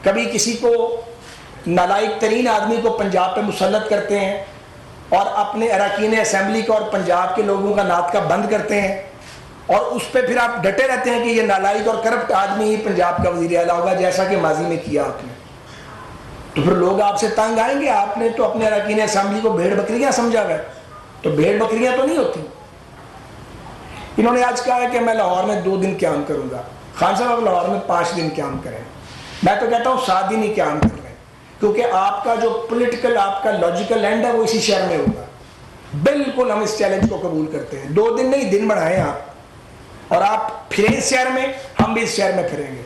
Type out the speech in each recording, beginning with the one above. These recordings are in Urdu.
کبھی کسی کو نالائق ترین آدمی کو پنجاب پہ مسلط کرتے ہیں اور اپنے اراکین اسمبلی کا اور پنجاب کے لوگوں کا ناطقہ بند کرتے ہیں، اور اس پہ پھر آپ ڈٹے رہتے ہیں کہ یہ نالائق اور کرپٹ آدمی ہی پنجاب کا وزیر اعلیٰ ہوگا، جیسا کہ ماضی میں کیا آپ نے. تو پھر لوگ آپ سے تنگ آئیں گے. آپ نے تو اپنے اراکین اسمبلی کو بھیڑ بکریاں سمجھا ہے، تو بھیڑ بکریاں تو نہیں ہوتی. انہوں نے آج کہا ہے کہ میں لاہور میں 2 دن قیام کروں گا. خان صاحب آپ لاہور میں 5 دن قیام کریں. میں تو کہتا ہوں 7 دن ہی قیام کر لیں، کیونکہ آپ کا جو پولیٹیکل آپ کا لاجیکل اینڈ ہے وہ اسی شہر میں ہوگا. بالکل ہم اس چیلنج کو قبول کرتے ہیں. 2 دن نہیں، دن بڑھائیں آپ، اور آپ پھریں اس شہر میں، ہم بھی اس شہر میں پھریں گے.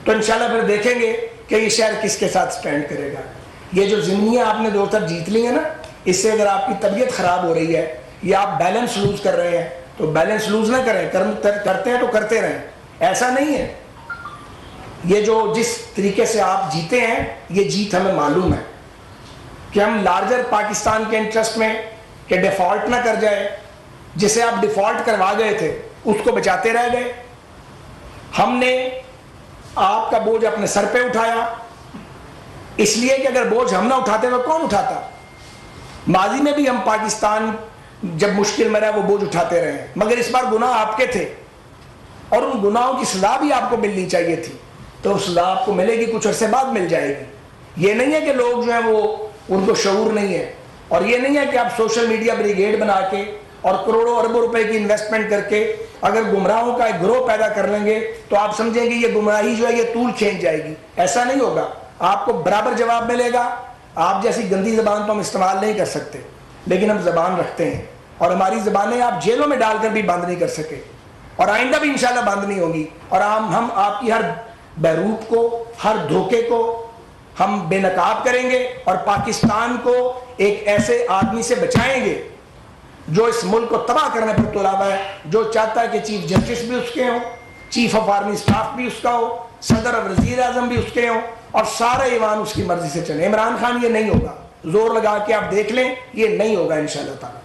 تو انشاءاللہ پھر دیکھیں گے کہ یہ شہر کس کے ساتھ سٹینڈ کرے گا. یہ جو ضمنیاں آپ نے 2 طرف جیت لی ہیں نا، اس سے اگر آپ کی طبیعت خراب ہو رہی ہے یا آپ بیلنس لوز کر رہے ہیں تو بیلنس لوز نہ کریں. کرتے ہیں تو کرتے رہیں. ایسا نہیں ہے. یہ جو جس طریقے سے آپ جیتے ہیں، یہ جیت ہمیں معلوم ہے کہ ہم لارجر پاکستان کے انٹرسٹ میں کہ ڈیفالٹ نہ کر جائے، جسے آپ ڈیفالٹ کروا گئے تھے اس کو بچاتے رہ گئے. ہم نے آپ کا بوجھ اپنے سر پہ اٹھایا، اس لیے کہ اگر بوجھ ہم نہ اٹھاتے تو کون اٹھاتا. ماضی میں بھی ہم پاکستان جب مشکل میں رہا وہ بوجھ اٹھاتے رہے، مگر اس بار گناہ آپ کے تھے اور ان گناہوں کی سزا بھی آپ کو ملنی چاہیے تھی. تو سزا آپ کو ملے گی، کچھ عرصے بعد مل جائے گی. یہ نہیں ہے کہ لوگ جو ہیں وہ ان کو شعور نہیں ہے، اور یہ نہیں ہے کہ آپ سوشل میڈیا بریگیڈ بنا کے اور کروڑوں اربوں روپے کی انویسٹمنٹ کر کے اگر گمراہوں کا ایک گروہ پیدا کر لیں گے تو آپ سمجھیں گے یہ گمراہی جو ہے یہ طول کھینچ جائے گی. ایسا نہیں ہوگا. آپ کو برابر جواب ملے گا. آپ جیسی گندی زبان تو ہم استعمال نہیں کر سکتے، لیکن ہم زبان رکھتے ہیں، اور ہماری زبانیں آپ جیلوں میں ڈال کر بھی بند نہیں کر سکے، اور آئندہ بھی انشاءاللہ بند نہیں ہوگی. اور ہم آپ کی ہر بیروت کو، ہر دھوکے کو ہم بے نقاب کریں گے، اور پاکستان کو ایک ایسے آدمی سے بچائیں گے جو اس ملک کو تباہ کرنے پر تلا ہوا ہے، جو چاہتا ہے کہ چیف جسٹس بھی اس کے ہوں، چیف آف آرمی اسٹاف بھی اس کا ہو، صدر اور وزیر اعظم بھی اس کے ہوں، اور سارے ایوان اس کی مرضی سے چلے. عمران خان یہ نہیں ہوگا. زور لگا کے آپ دیکھ لیں، یہ نہیں ہوگا انشاءاللہ تعالی.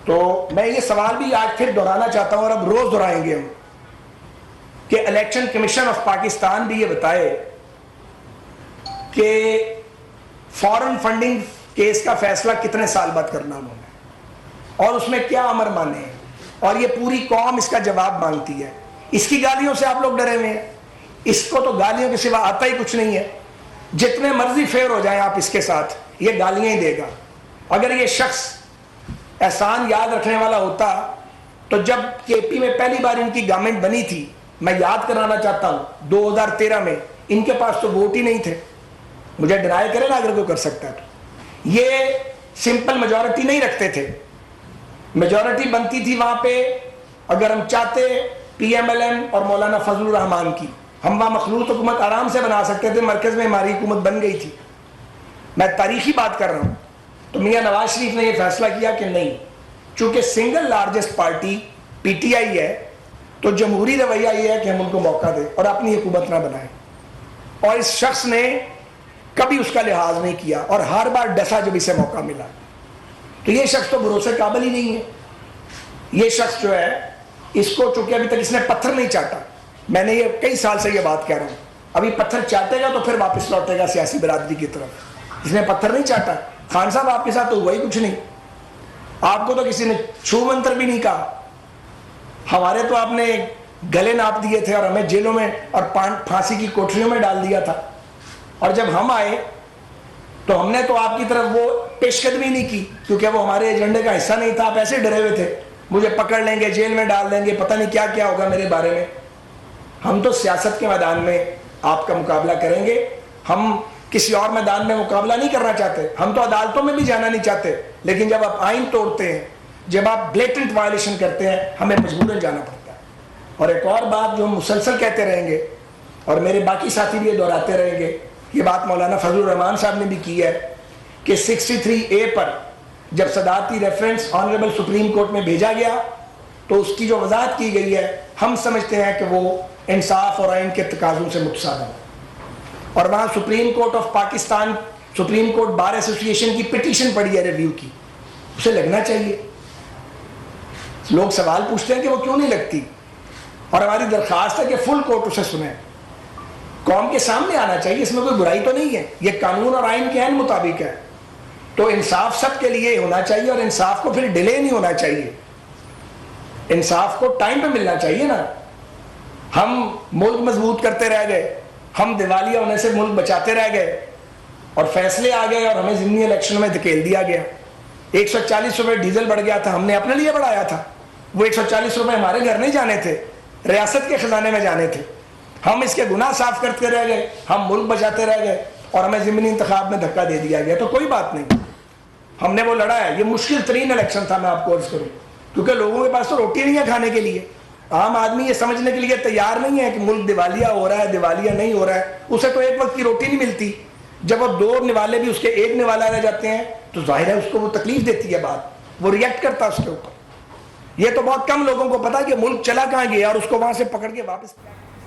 تو میں یہ سوال بھی آج پھر دہرانا چاہتا ہوں، اور اب روز دہرائیں گے ہم، کہ الیکشن کمیشن آف پاکستان بھی یہ بتائے کہ فارن فنڈنگ کیس کا فیصلہ کتنے سال بعد کرنا انہوں نے، اور اس میں کیا امر مانے ہیں، اور یہ پوری قوم اس کا جواب مانگتی ہے. اس کی گالیوں سے آپ لوگ ڈرے ہوئے ہیں. اس کو تو گالیوں کے سوا آتا ہی کچھ نہیں ہے. جتنے مرضی فیر ہو جائیں آپ اس کے ساتھ، یہ گالیاں ہی دے گا. اگر یہ شخص احسان یاد رکھنے والا ہوتا تو جب کے پی میں پہلی بار ان کی گورنمنٹ بنی تھی، میں یاد کرانا چاہتا ہوں 2013 میں ان کے پاس تو ووٹ ہی نہیں تھے. مجھے ڈینائی کرے نا اگر کوئی کر سکتا ہے تو. یہ سمپل میجورٹی نہیں رکھتے تھے. میجورٹی بنتی تھی وہاں پہ اگر ہم چاہتے پی ایم ایل این اور مولانا فضل الرحمان کی، ہم وہاں مخلوط حکومت آرام سے بنا سکتے تھے. مرکز میں ہماری حکومت بن گئی تھی. میں تاریخی بات کر رہا ہوں. تو میاں نواز شریف نے یہ فیصلہ کیا کہ نہیں، چونکہ single largest party P T I ہے تو جمہوری رویہ یہ ہے کہ ہم ان کو موقع دیں اور اپنی حکومت نہ بنائیں. اور اس شخص نے کبھی اس کا لحاظ نہیں کیا اور ہر بار ڈسا جب اسے موقع ملا. تو یہ شخص تو بھروسے قابل ہی نہیں ہے. یہ شخص جو ہے، اس کو چونکہ ابھی تک اس نے پتھر نہیں چاٹا. میں نے یہ کئی سال سے یہ بات کہہ رہا ہوں. ابھی پتھر چاٹے گا تو پھر واپس لوٹے گا سیاسی برادری کی طرف. اس نے پتھر نہیں چاٹا. خان صاحب آپ کے ساتھ تو ہوا ہی کچھ نہیں. آپ کو تو کسی نے چھو منتر بھی نہیں کہا. ہمارے تو آپ نے گلے ناپ دیے تھے اور ہمیں جیلوں میں اور پھانسی کی کوٹریوں میں ڈال دیا تھا. اور جب ہم آئے تو ہم نے تو آپ کی طرف وہ پیش قدمی نہیں کی، کیونکہ وہ ہمارے ایجنڈے کا حصہ نہیں تھا. آپ ایسے ڈرے ہوئے تھے مجھے پکڑ لیں گے، جیل میں ڈال دیں گے، پتہ نہیں کیا کیا ہوگا میرے بارے میں. ہم تو سیاست کے میدان میں آپ کا مقابلہ کریں گے. ہم کسی اور میدان میں مقابلہ نہیں کرنا چاہتے. ہم تو عدالتوں میں بھی جانا نہیں چاہتے. لیکن جب آپ آئین توڑتے ہیں، جب آپ بلیٹنٹ وائلیشن کرتے ہیں، ہمیں مجبوراً جانا پڑتا ہے. اور ایک اور بات جو ہم مسلسل کہتے رہیں گے، اور میرے باقی ساتھی بھی یہ دہراتے رہیں گے، یہ بات مولانا فضل الرحمان صاحب نے بھی کی ہے کہ 63A پر جب صدارتی ریفرنس آنریبل سپریم کورٹ میں بھیجا گیا تو اس کی جو وضاحت کی گئی ہے، ہم سمجھتے ہیں کہ وہ انصاف اور آئین کے تقاضوں سے متصادم ہے. اور وہاں supreme court of Pakistan, supreme court bar ایسوسی ایشن کی پٹیشن پڑی ہے ریویو کی، اسے لگنا چاہیے. لوگ سوال پوچھتے ہیں کہ وہ کیوں نہیں لگتی، اور ہماری درخواست ہے کہ فل کورٹ اسے سنیں. قوم کے سامنے آنا چاہیے، اس میں کوئی برائی تو نہیں ہے، یہ قانون اور آئین کے عین مطابق ہے. تو انصاف سب کے لیے ہونا چاہیے، اور انصاف کو پھر ڈیلے نہیں ہونا چاہیے، انصاف کو ٹائم پہ ملنا چاہیے نا. ہم ملک مضبوط کرتے رہ گئے، ہم دیوالیہ ہونے سے ملک بچاتے رہ گئے، اور فیصلے آ گئے اور ہمیں ضمنی الیکشن میں دھکیل دیا گیا. 140 روپے ڈیزل بڑھ گیا تھا، ہم نے اپنے لیے بڑھایا تھا. وہ 140 روپے ہمارے گھر نہیں جانے تھے، ریاست کے خزانے میں جانے تھے. ہم اس کے گناہ صاف کرتے رہ گئے، ہم ملک بچاتے رہ گئے، اور ہمیں ضمنی انتخاب میں دھکا دے دیا گیا. تو کوئی بات نہیں، ہم نے وہ لڑا ہے. یہ مشکل ترین الیکشن تھا، میں آپ کو عرض کروں، کیونکہ لوگوں کے پاس تو روٹی نہیں ہے کھانے کے لیے. عام آدمی یہ سمجھنے کے لیے تیار نہیں ہے کہ ملک دیوالیہ ہو رہا ہے، دیوالیہ نہیں ہو رہا ہے. اسے تو ایک وقت کی روٹی نہیں ملتی، جب وہ 2 نوالے بھی اس کے 1 نوالا رہ جاتے ہیں تو ظاہر ہے اس کو وہ تکلیف دیتی ہے بات، وہ ریئیکٹ کرتا ہے اس کے اوپر. یہ تو بہت کم لوگوں کو پتا کہ ملک چلا کہاں گیا اور اس کو وہاں سے پکڑ کے واپس